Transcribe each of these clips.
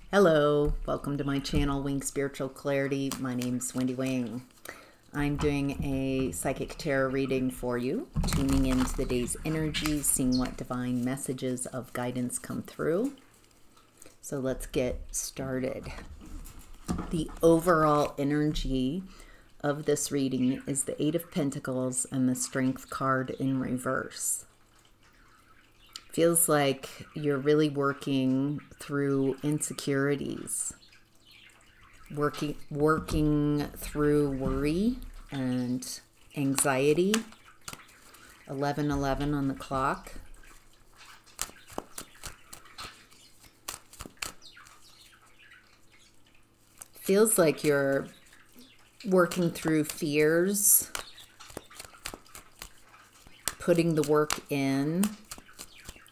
Hello, welcome to my channel, Wing Spiritual Clarity. My name's Wendy Wing. I'm doing a psychic tarot reading for you, tuning into the day's energies, seeing what divine messages of guidance come through. So let's get started. The overall energy of this reading is the Eight of Pentacles and the Strength card in reverse. Feels like you're really working through insecurities, working through worry and anxiety. 11:11 on the clock. Feels like you're working through fears, putting the work in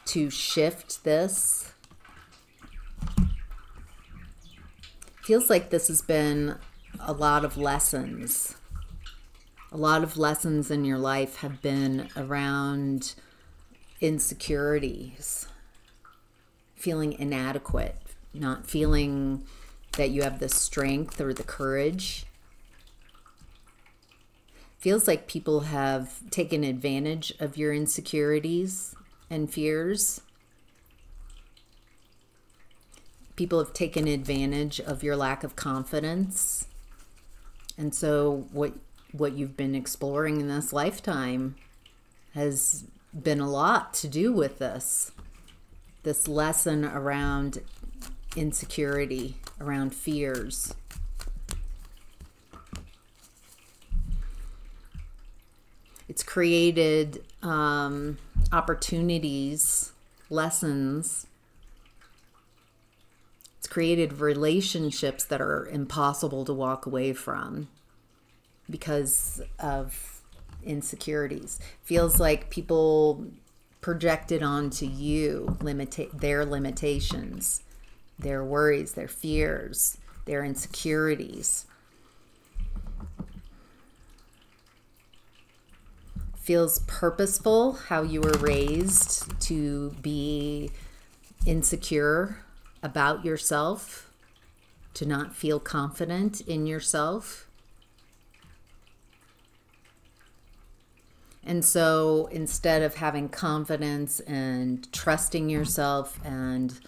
to shift this. Feels like this has been a lot of lessons. A lot of lessons in your life have been around insecurities, feeling inadequate, not feeling that you have the strength or the courage. Feels like people have taken advantage of your insecurities and fears. People have taken advantage of your lack of confidence. And so what you've been exploring in this lifetime has been a lot to do with this lesson around insecurity, around fears. It's created opportunities, lessons. It's created relationships that are impossible to walk away from because of insecurities. Feels like people projected onto you their limitations, their worries, their fears, their insecurities. Feels purposeful how you were raised to be insecure about yourself, to not feel confident in yourself. And so instead of having confidence and trusting yourself and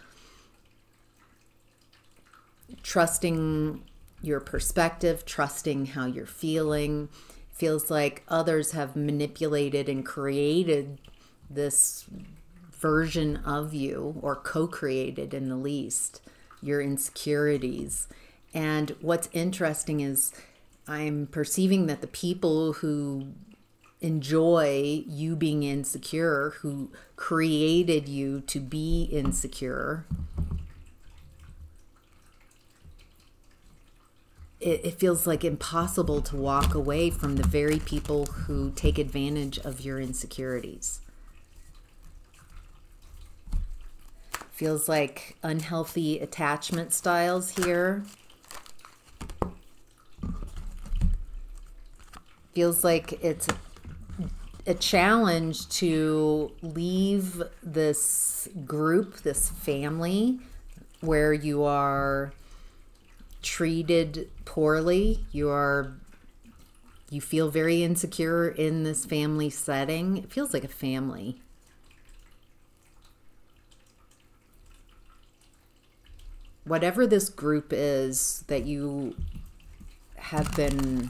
trusting your perspective, trusting how you're feeling, feels like others have manipulated and created this version of you, or co-created in the least, your insecurities. And what's interesting is I'm perceiving that the people who enjoy you being insecure, who created you to be insecure, it feels like impossible to walk away from the very people who take advantage of your insecurities. Feels like unhealthy attachment styles here. Feels like it's a challenge to leave this group, this family, where you are treated poorly. You feel very insecure in this family setting. It feels like a family. Whatever this group is that you have been,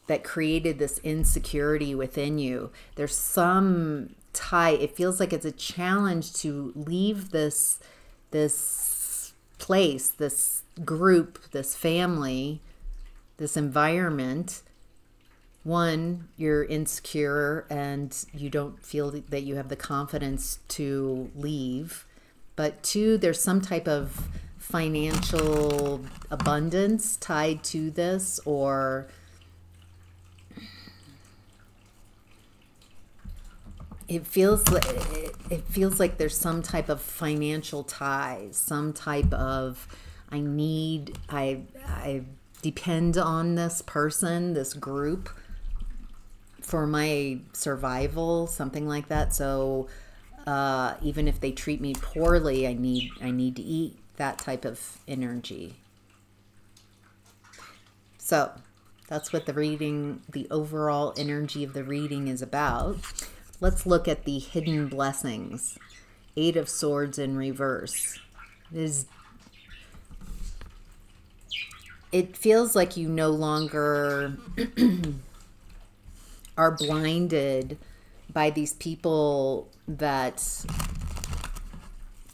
that created this insecurity within you, there's some tie. It feels like it's a challenge to leave this place, this group, this family, this environment. One, you're insecure and you don't feel that you have the confidence to leave. But two, there's some type of financial abundance tied to this, or it feels like there's some type of financial ties, some type of I depend on this person, this group for my survival, something like that. So Even if they treat me poorly, I need to eat. That type of energy. So that's what the reading, the overall energy of the reading is about. Let's look at the hidden blessings. 8 of Swords in reverse. It feels like you no longer are blinded by these people that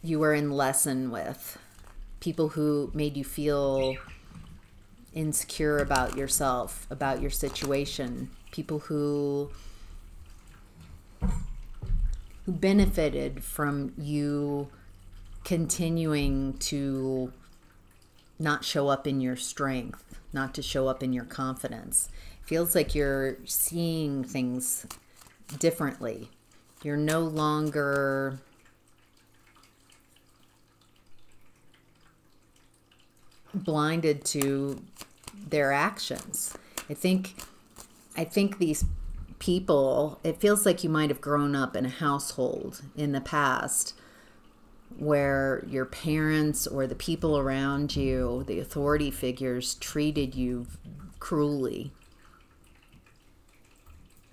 you were in lesson with. People who made you feel insecure about yourself, about your situation. People who benefited from you continuing to not show up in your strength, not to show up in your confidence. Feels like you're seeing things differently. You're no longer blinded to their actions. I think these people, it feels like you might have grown up in a household in the past where your parents or the people around you, the authority figures, treated you cruelly,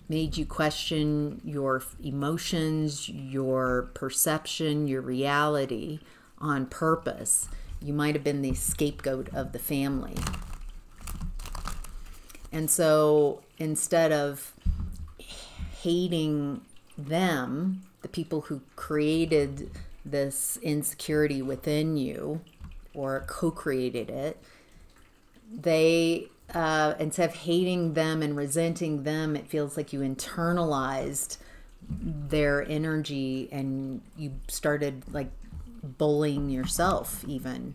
made you question your emotions, your perception, your reality on purpose. You might have been the scapegoat of the family. And so instead of hating them, the people who created this insecurity within you or co-created it, they instead of hating them and resenting them, it feels like you internalized their energy and you started like bullying yourself. Even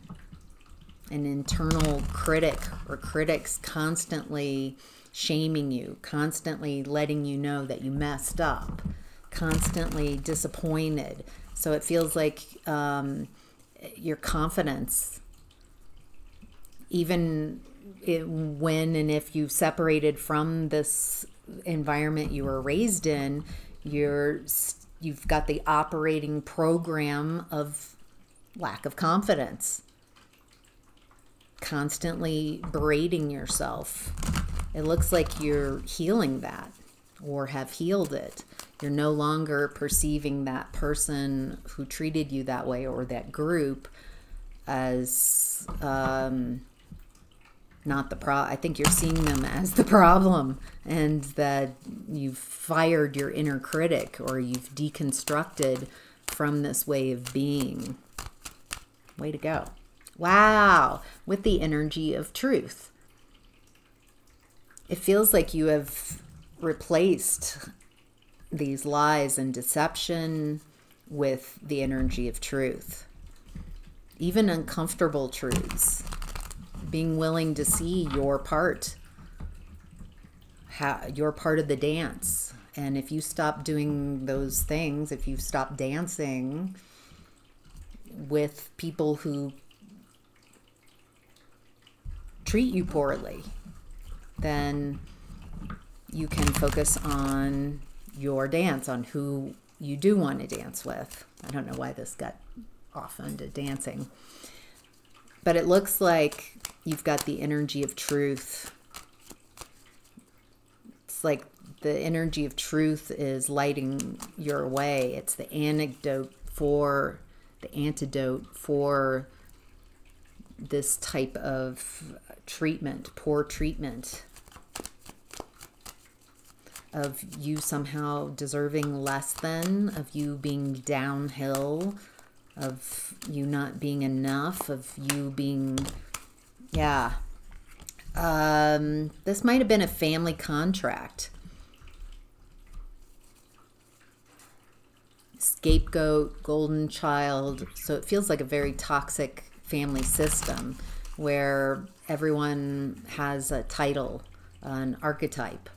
an internal critic or critics constantly shaming you, constantly letting you know that you messed up, constantly disappointed. So it feels like your confidence, even when and if you separated from this environment you were raised in, you've got the operating program of lack of confidence, constantly berating yourself. It looks like you're healing that or have healed it. You're no longer perceiving that person who treated you that way or that group as not the problem. I think you're seeing them as the problem, and that you've fired your inner critic or you've deconstructed from this way of being. Way to go. Wow. With the energy of truth. It feels like you have replaced these lies and deception with the energy of truth. Even uncomfortable truths. Being willing to see your part. Your part of the dance. And if you stop doing those things, if you stop dancing with people who treat you poorly, then you can focus on your dance, on who you do want to dance with. I don't know why this got off onto dancing. But it looks like you've got the energy of truth. It's like the energy of truth is lighting your way. It's the antidote for this type of treatment, poor treatment, of you somehow deserving less than, of you being downhill, of you not being enough, of you being, yeah. This might have been a family contract. Scapegoat, golden child. So it feels like a very toxic family system where everyone has a title, an archetype.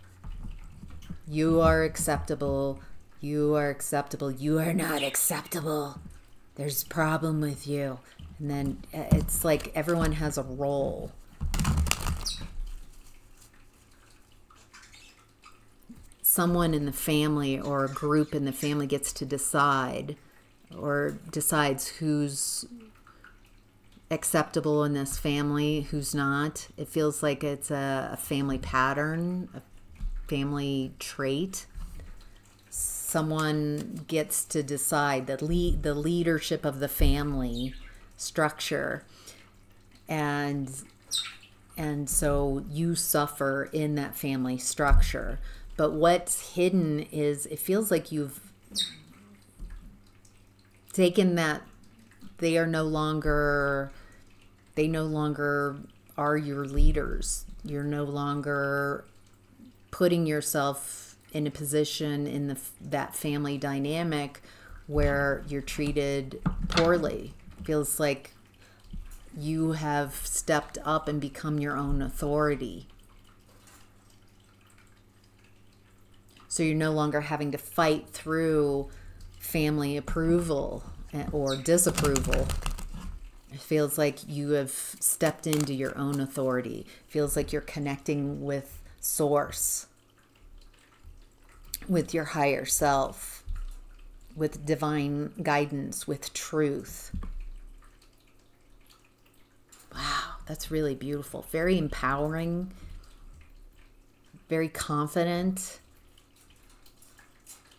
You are acceptable. You are acceptable. You are not acceptable. There's a problem with you. And then it's like everyone has a role. someone in the family or a group in the family gets to decide or decides who's acceptable in this family, who's not. It feels like it's a family pattern, a family trait. Someone gets to decide the leadership of the family structure, and so you suffer in that family structure. But what's hidden is it feels like you've taken that they no longer are your leaders. You're no longer putting yourself in a position in that family dynamic where you're treated poorly. It feels like you have stepped up and become your own authority. So you're no longer having to fight through family approval or disapproval. It feels like you have stepped into your own authority. It feels like you're connecting with Source, with your higher self, with divine guidance, with truth. Wow, that's really beautiful. Very empowering, very confident.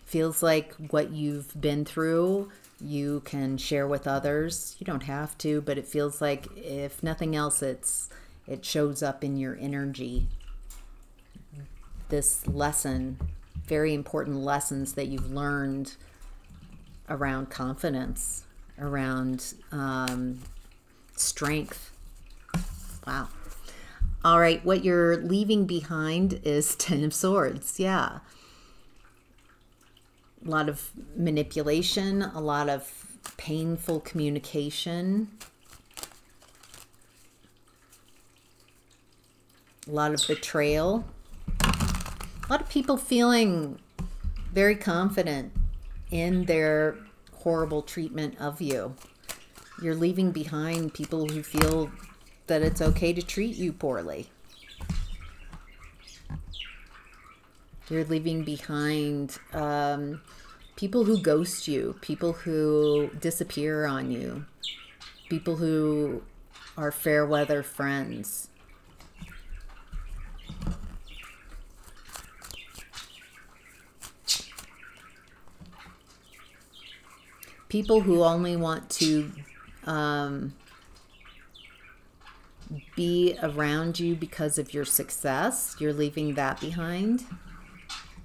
Feels like what you've been through, you can share with others. You don't have to, but it feels like, if nothing else, it shows up in your energy. This lesson, very important lessons that you've learned around confidence, around strength. Wow. All right, what you're leaving behind is Ten of Swords. Yeah. A lot of manipulation, a lot of painful communication, a lot of betrayal, a lot of people feeling very confident in their horrible treatment of you. You're leaving behind people who feel that it's okay to treat you poorly. You're leaving behind people who ghost you, people who disappear on you, people who are fair weather friends. People who only want to be around you because of your success. You're leaving that behind.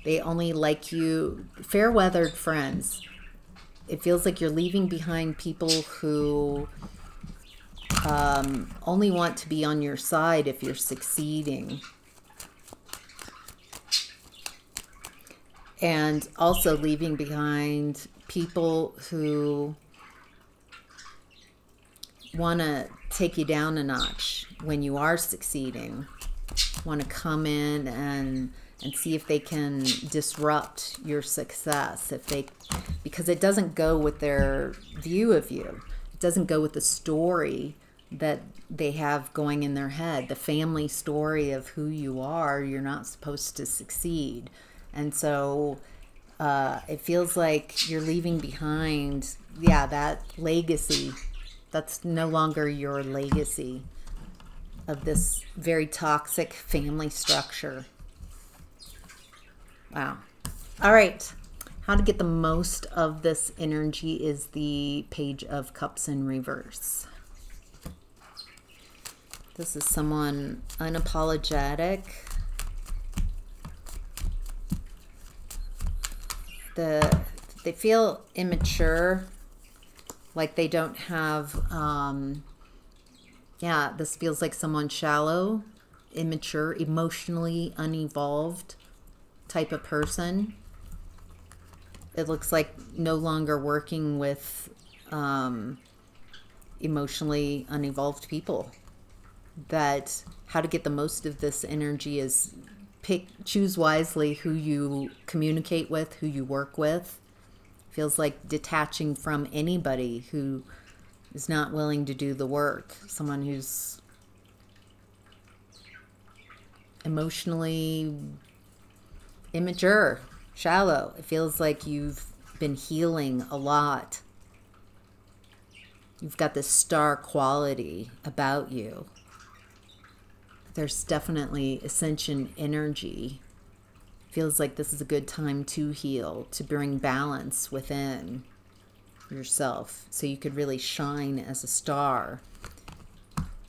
They only like you, fair-weathered friends. It feels like you're leaving behind people who only want to be on your side if you're succeeding. And also leaving behind people who want to take you down a notch when you are succeeding, want to come in and see if they can disrupt your success, because it doesn't go with their view of you. It doesn't go with the story that they have going in their head, the family story of who you are. You're not supposed to succeed. And so it feels like you're leaving behind, that legacy. That's no longer your legacy of this very toxic family structure. Wow. All right. How to get the most of this energy is the Page of Cups in reverse. This is someone unapologetic. They feel immature, like they don't have, this feels like someone shallow, immature, emotionally unevolved type of person. It looks like no longer working with emotionally unevolved people. That how to get the most of this energy is choose wisely who you communicate with, who you work with. Feels like detaching from anybody who is not willing to do the work. Someone who's emotionally immature, shallow. It feels like you've been healing a lot. You've got this star quality about you. There's definitely ascension energy. Feels like this is a good time to heal, to bring balance within yourself so you could really shine as a star.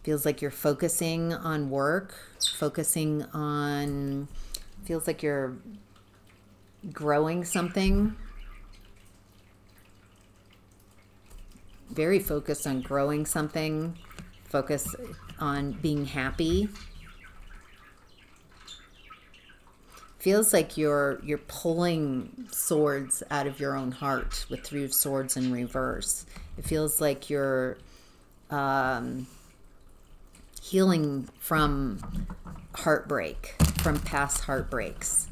Feels like you're focusing on work, feels like you're growing something. Very focused on growing something, focus on being happy. Feels like you're pulling swords out of your own heart with 3 of Swords in reverse. It feels like you're healing from heartbreak, from past heartbreaks.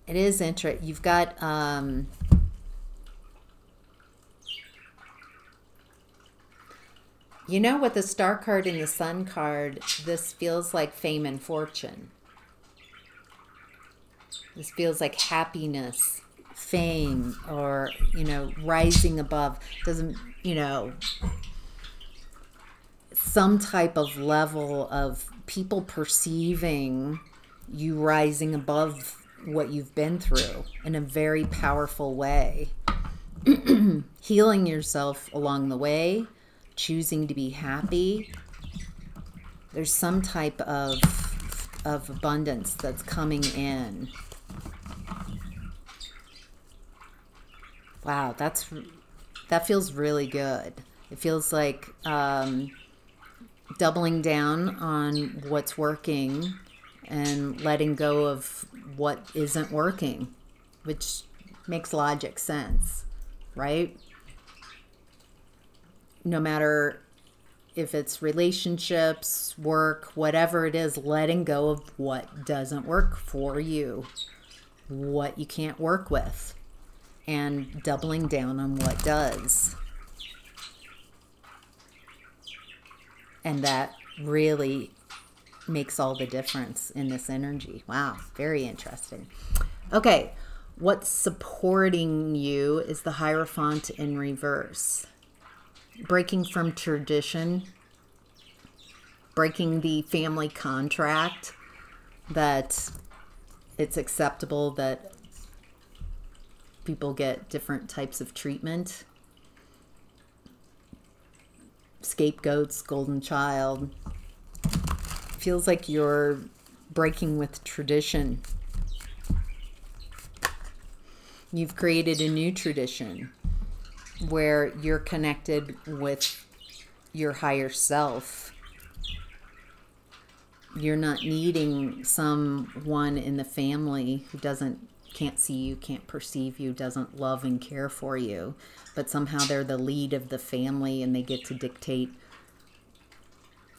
It is interesting. You've got you know, with the Star card and the Sun card, this feels like fame and fortune. This feels like happiness, fame, or, you know, rising above. Doesn't, you know, some type of level of people perceiving you rising above what you've been through in a very powerful way. Healing yourself along the way, choosing to be happy. There's some type of abundance that's coming in. Wow, that feels really good. It feels like doubling down on what's working and letting go of what isn't working, which makes logic sense, right? No matter if it's relationships, work, whatever it is, letting go of what doesn't work for you, what you can't work with, and doubling down on what does. And that really makes all the difference in this energy. Wow, very interesting. Okay, what's supporting you is the Hierophant in reverse. Breaking from tradition, breaking the family contract that it's acceptable that people get different types of treatment. Scapegoats, golden child. Feels like you're breaking with tradition. You've created a new tradition where you're connected with your higher self. You're not needing someone in the family who can't see you, can't perceive you, doesn't love and care for you, but somehow they're the lead of the family and they get to dictate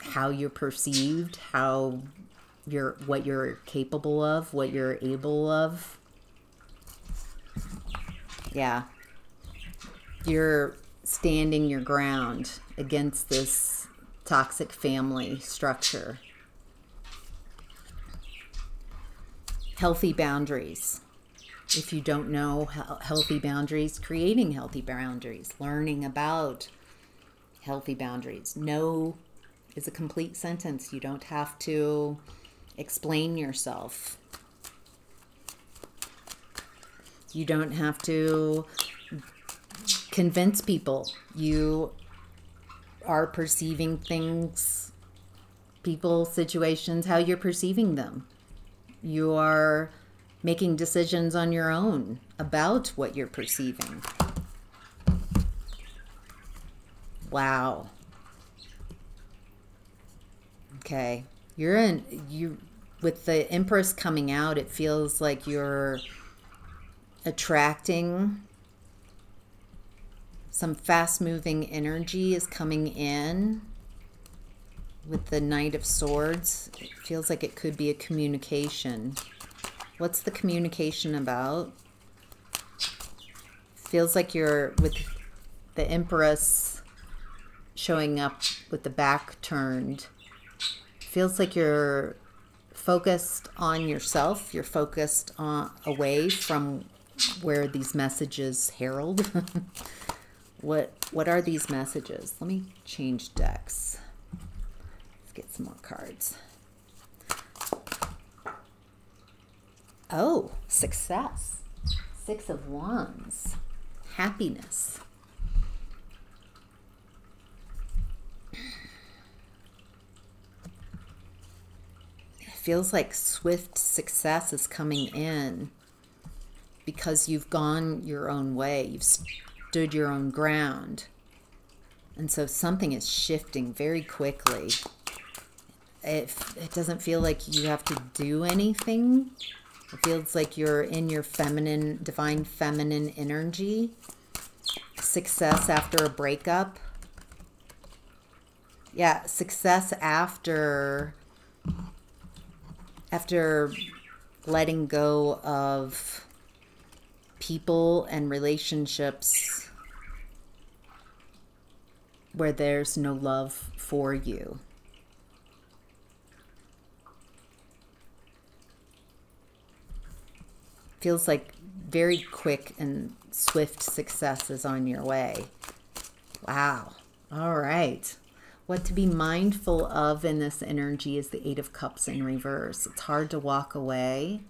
how you're perceived, what you're capable of, what you're able of. Yeah. You're standing your ground against this toxic family structure. Healthy boundaries. If you don't know healthy boundaries, creating healthy boundaries, learning about healthy boundaries. No is a complete sentence. You don't have to explain yourself. You don't have to convince people. You are perceiving things, people, situations, how you're perceiving them. You are making decisions on your own about what you're perceiving. Wow. Okay. With the Empress coming out, it feels like you're attracting some fast-moving energy is coming in. With the Knight of Swords, it feels like it could be a communication. What's the communication about? Feels like you're with the Empress showing up with the back turned. Feels like you're focused on yourself. You're focused away from where these messages herald. What are these messages? Let me change decks. Let's get some more cards. Oh, success. 6 of Wands. Happiness. It feels like swift success is coming in because you've gone your own way. You've stood your own ground. And so something is shifting very quickly. It doesn't feel like you have to do anything. It feels like you're in your feminine, divine feminine energy. Success after a breakup. Yeah, success after letting go of people and relationships where there's no love for you. Feels like very quick and swift success is on your way. Wow. All right. What to be mindful of in this energy is the 8 of Cups in reverse. It's hard to walk away.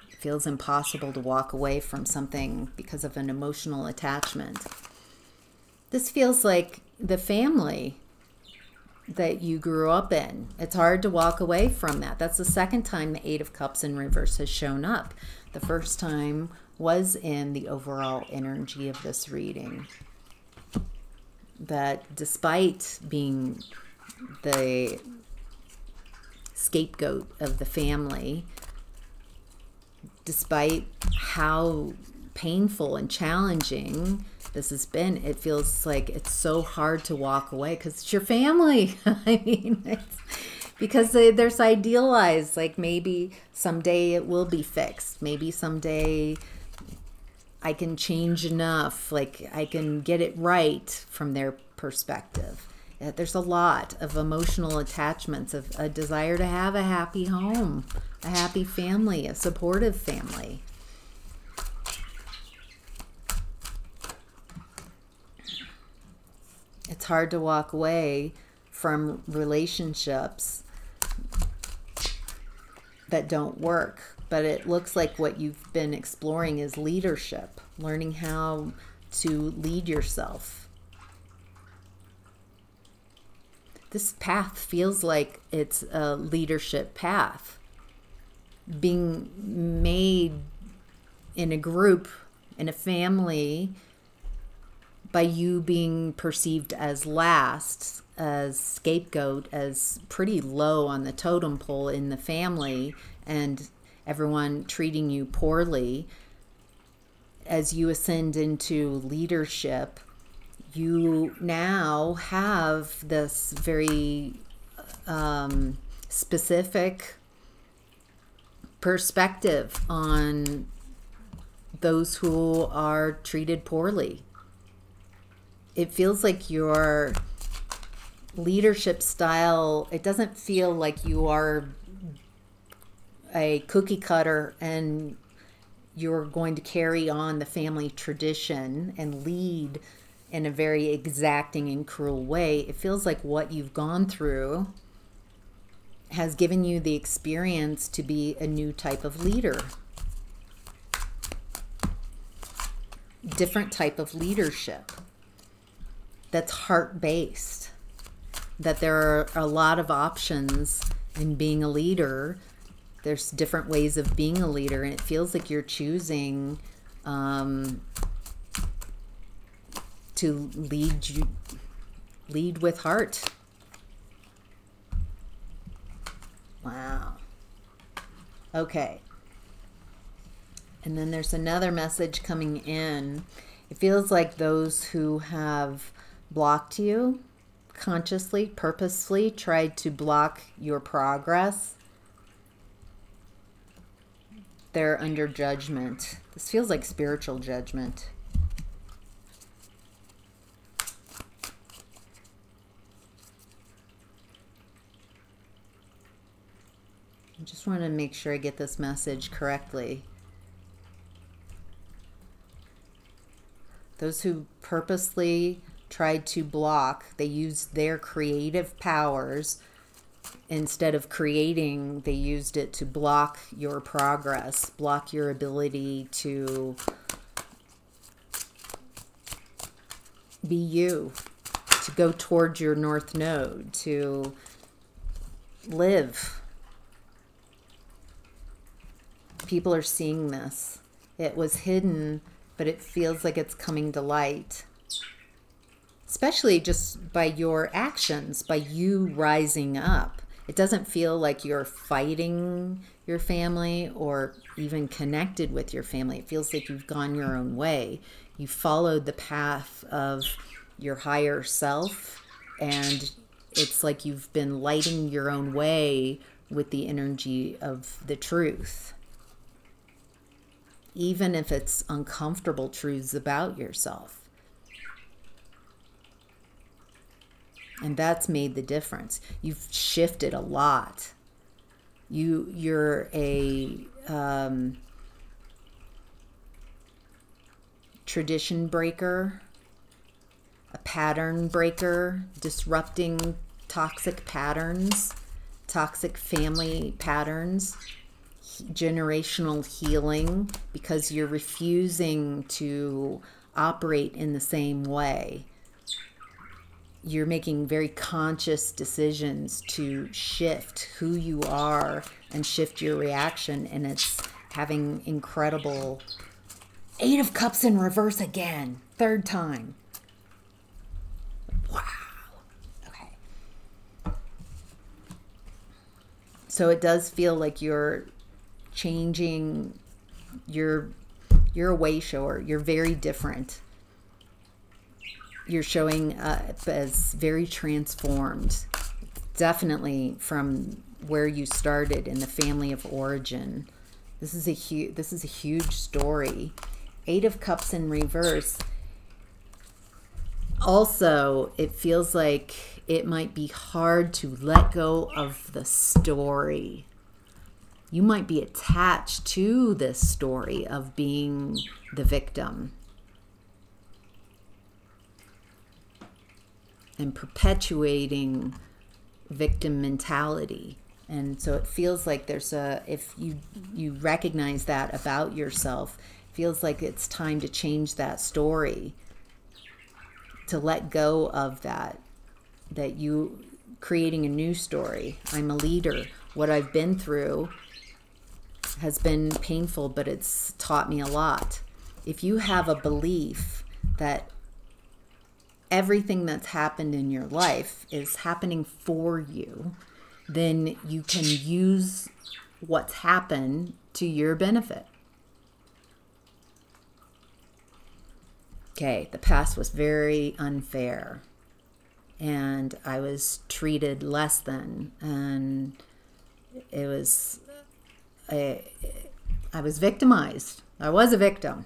It feels impossible to walk away from something because of an emotional attachment. This feels like the family that you grew up in. It's hard to walk away from that. That's the second time the 8 of Cups in reverse has shown up. The first time was in the overall energy of this reading. That despite being the scapegoat of the family, despite how painful and challenging this has been, it feels like it's so hard to walk away because it's your family. I mean, it's because they're so idealized. Like maybe someday it will be fixed. Maybe someday I can change enough. Like I can get it right from their perspective. There's a lot of emotional attachments, of a desire to have a happy home, a happy family, a supportive family. It's hard to walk away from relationships that don't work, but it looks like what you've been exploring is leadership, learning how to lead yourself. This path feels like it's a leadership path, being made in a group, in a family, by you being perceived as last, as scapegoat, as pretty low on the totem pole in the family, and everyone treating you poorly. As you ascend into leadership, you now have this very specific perspective on those who are treated poorly. It feels like your leadership style, it doesn't feel like you are a cookie cutter and you're going to carry on the family tradition and lead in a very exacting and cruel way. It feels like what you've gone through has given you the experience to be a new type of leader. Different type of leadership that's heart-based. That there are a lot of options in being a leader. There's different ways of being a leader, and it feels like you're choosing to lead with heart. Wow. Okay. And then there's another message coming in. It feels like those who have blocked you, consciously, purposefully tried to block your progress, they're under judgment. This feels like spiritual judgment. I just want to make sure I get this message correctly. Those who purposely tried to block, they used their creative powers. Instead of creating, they used it to block your progress, block your ability to be you, to go towards your North Node, to live. People are seeing this. It was hidden, but it feels like it's coming to light. Especially just by your actions, by you rising up. It doesn't feel like you're fighting your family or even connected with your family. It feels like you've gone your own way. You followed the path of your higher self, and it's like you've been lighting your own way with the energy of the truth. Even if it's uncomfortable truths about yourself. And that's made the difference. You've shifted a lot. You're a tradition breaker, a pattern breaker, disrupting toxic patterns, toxic family patterns, generational healing, because you're refusing to operate in the same way. You're making very conscious decisions to shift who you are and shift your reaction, and it's having incredible... 8 of Cups in reverse again. 3rd time. Wow. Okay. So it does feel like you're changing. You're a way shower. You're very different. You're showing up as very transformed, definitely from where you started in the family of origin. This is a huge story. 8 of Cups in reverse. Also, it feels like it might be hard to let go of the story. You might be attached to this story of being the victim and perpetuating victim mentality. And so it feels like there's if you recognize that about yourself, it feels like it's time to change that story, to let go of that you creating a new story. I'm a leader. What I've been through has been painful, but it's taught me a lot. If you have a belief that everything that's happened in your life is happening for you, then you can use what's happened to your benefit. Okay, the past was very unfair, and I was treated less than, and it was, I was victimized. I was a victim.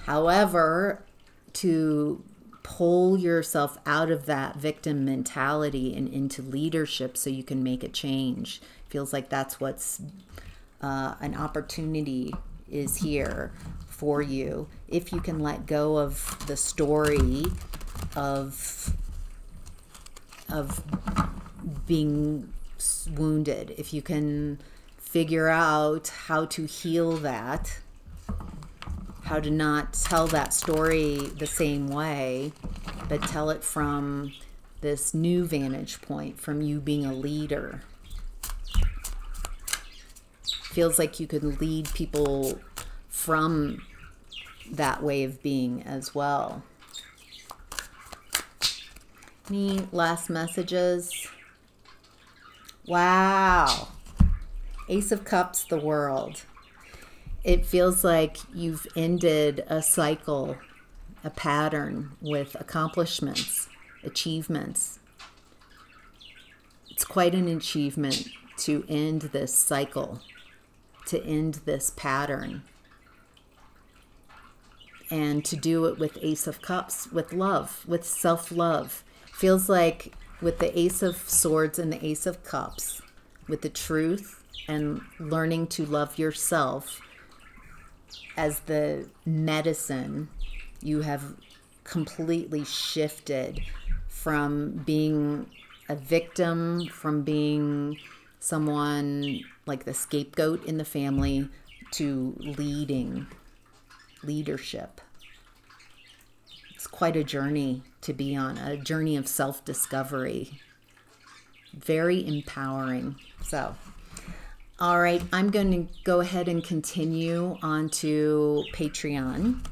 However, to pull yourself out of that victim mentality and into leadership so you can make a change. Feels like that's what's an opportunity is here for you. If you can let go of the story of being wounded, if you can figure out how to heal that, how to not tell that story the same way, but tell it from this new vantage point, from you being a leader. Feels like you could lead people from that way of being as well. Any last messages? Wow. Ace of Cups, the World. It feels like you've ended a cycle, a pattern with accomplishments, achievements. It's quite an achievement to end this cycle, to end this pattern, and to do it with Ace of Cups, with love, with self-love. Feels like with the Ace of Swords and the Ace of Cups, with the truth and learning to love yourself as the medicine, you have completely shifted from being a victim, from being someone like the scapegoat in the family, to leadership. It's quite a journey to be on, a journey of self-discovery. Very empowering. So, all right, I'm going to go ahead and continue on to Patreon.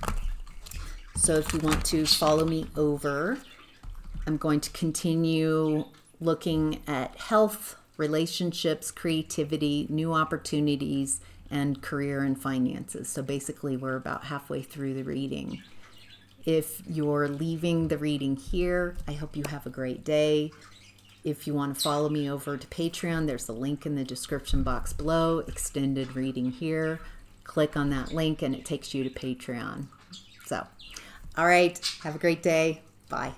So if you want to follow me over, I'm going to continue looking at health, relationships, creativity, new opportunities, and career and finances. So basically, we're about halfway through the reading. If you're leaving the reading here, I hope you have a great day. If you want to follow me over to Patreon, there's a link in the description box below, extended reading here. Click on that link and it takes you to Patreon. So, all right, have a great day. Bye.